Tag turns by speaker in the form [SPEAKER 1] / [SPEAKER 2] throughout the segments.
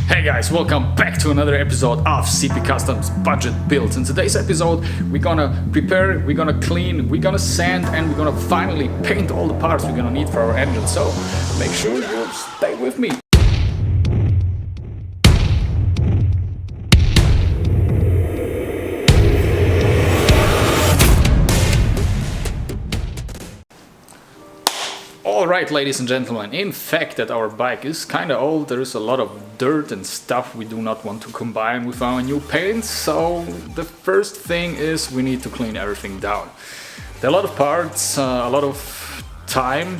[SPEAKER 1] Hey guys, welcome back to another episode of CP Customs Budget Builds. In today's episode, we're gonna prepare, we're gonna clean, we're gonna sand, and we're gonna finally paint all the parts we're gonna need for our engine. So make sure you stay with me. Alright, ladies and gentlemen, in fact that our bike is kinda old, there is a lot of dirt and stuff we do not want to combine with our new paint, so the first thing is we need to clean everything down. There are a lot of parts, a lot of time,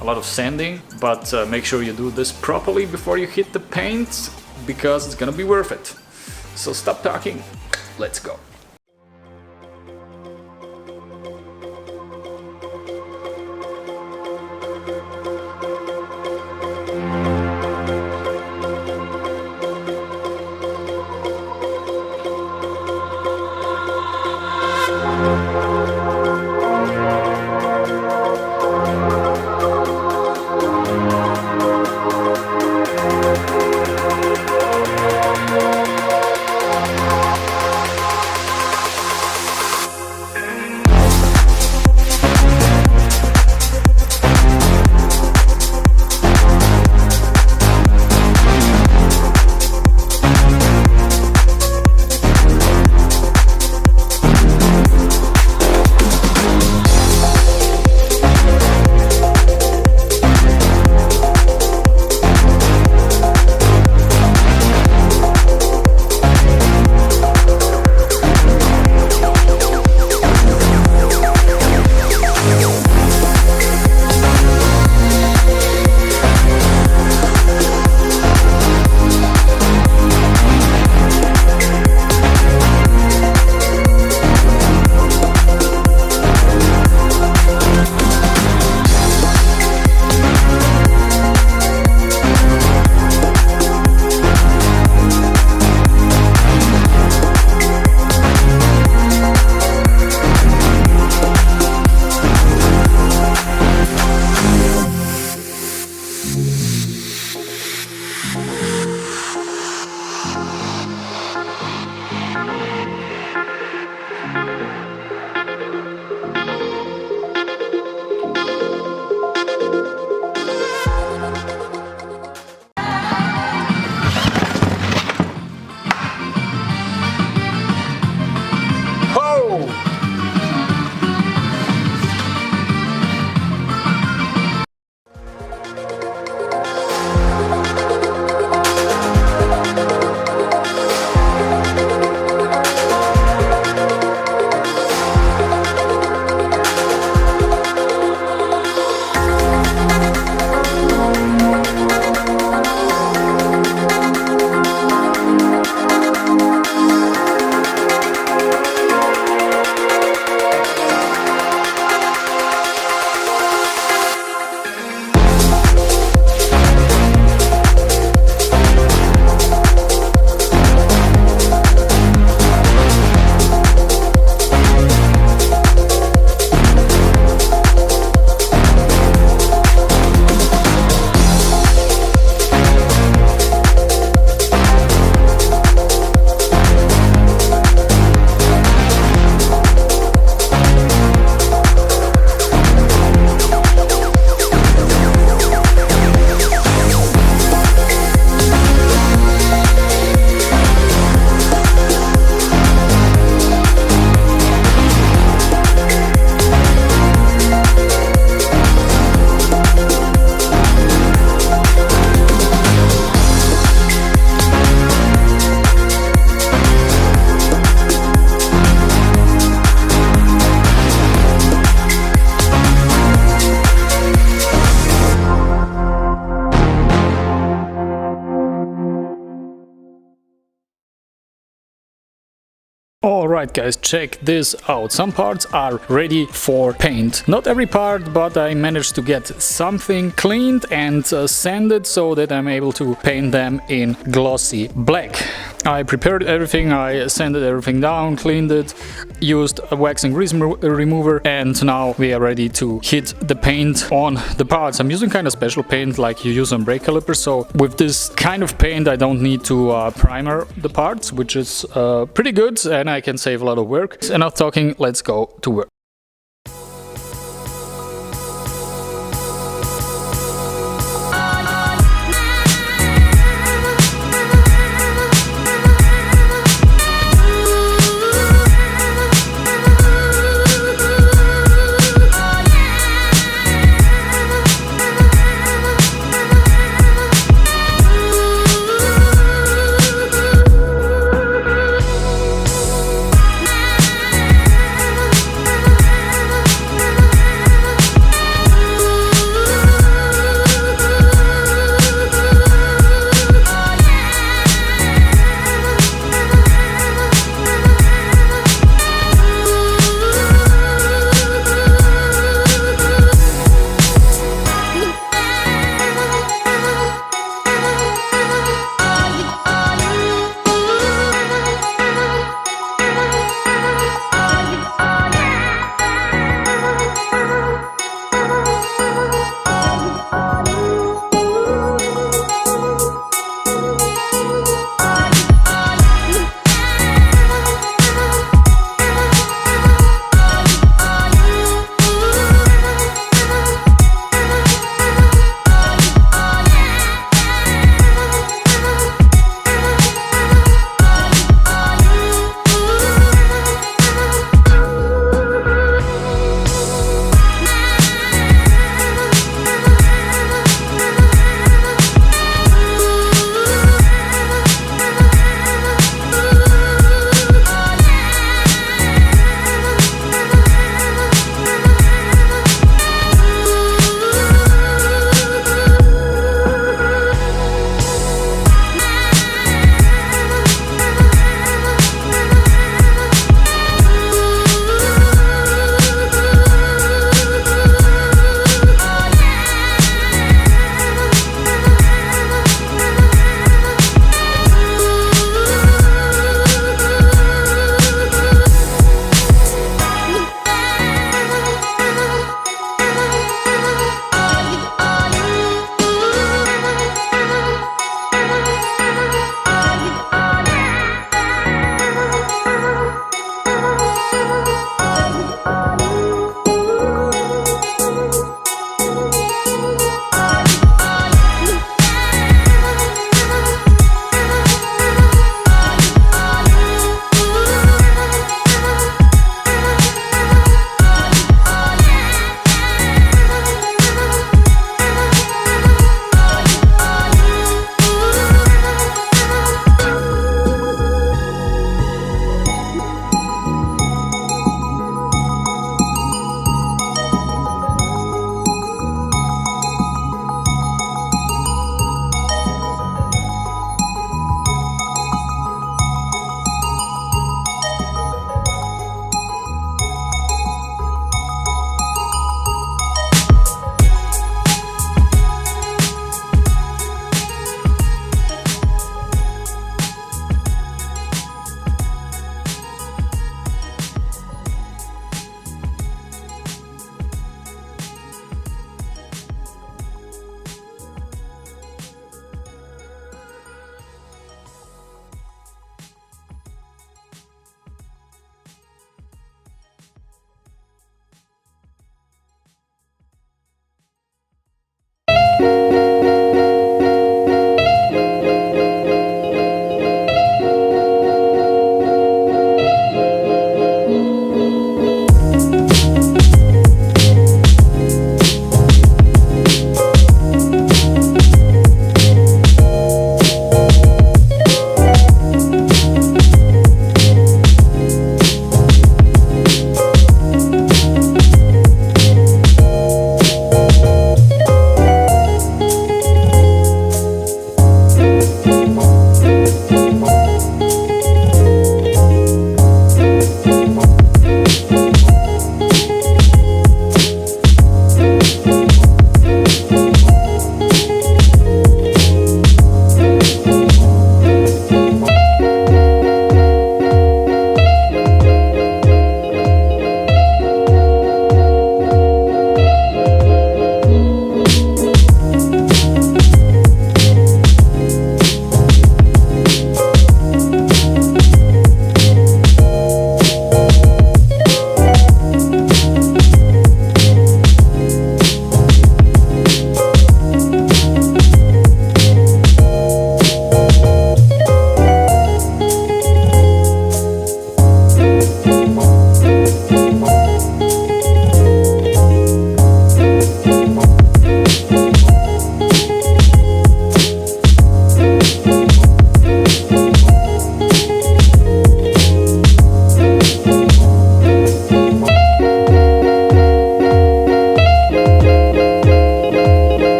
[SPEAKER 1] a lot of sanding, but make sure you do this properly before you hit the paint, because it's gonna be worth it. So stop talking, let's go. Alright guys, check this out. Some parts are ready for paint. Not every part, but I managed to get something cleaned and sanded so that I'm able to paint them in glossy black. I prepared everything, I sanded everything down, cleaned it, used a wax and grease remover, and now we are ready to hit the paint on the parts. I'm using kind of special paint like you use on brake calipers, so with this kind of paint I don't need to primer the parts, which is pretty good, and I can save a lot of work. Enough talking, let's go to work.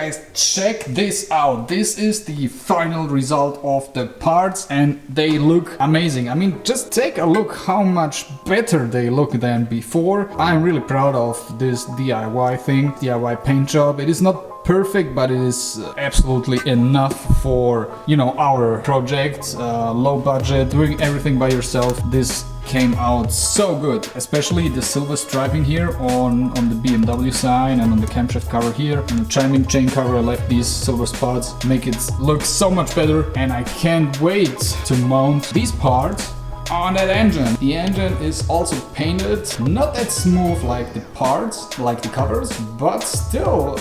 [SPEAKER 1] guys, check this out. This is the final result of the parts and they look amazing. I mean, just take a look how much better they look than before. I'm really proud of this DIY thing, DIY paint job. It is not perfect, but it is absolutely enough for, you know, our project. Low budget, doing everything by yourself. This came out so good, especially the silver striping here on the BMW sign and on the camshaft cover here. On the chain cover I left these silver spots, make it look so much better, and I can't wait to mount these parts on that engine. The engine is also painted, not that smooth like the parts, like the covers, but still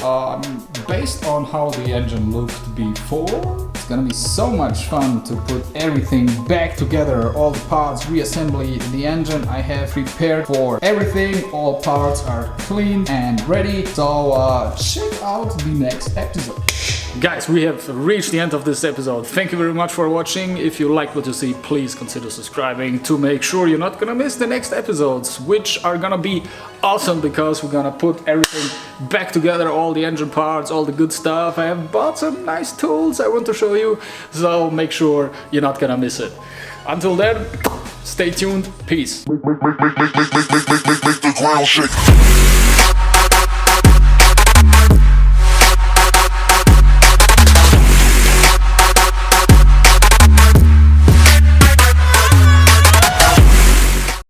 [SPEAKER 1] based on how the engine looked before. It's gonna be so much fun to put everything back together, all the parts, reassembly the engine. I have prepared for everything, all parts are clean and ready, so check out the next episode. Guys, we have reached the end of this episode. Thank you very much for watching. If you like what you see, please consider subscribing to make sure you're not gonna miss the next episodes, which are gonna be awesome because we're gonna put everything back together, all the engine parts, all the good stuff. I have bought some nice tools I want to show you, so make sure you're not gonna miss it. Until then, stay tuned. Peace.
[SPEAKER 2] Make the ground shake.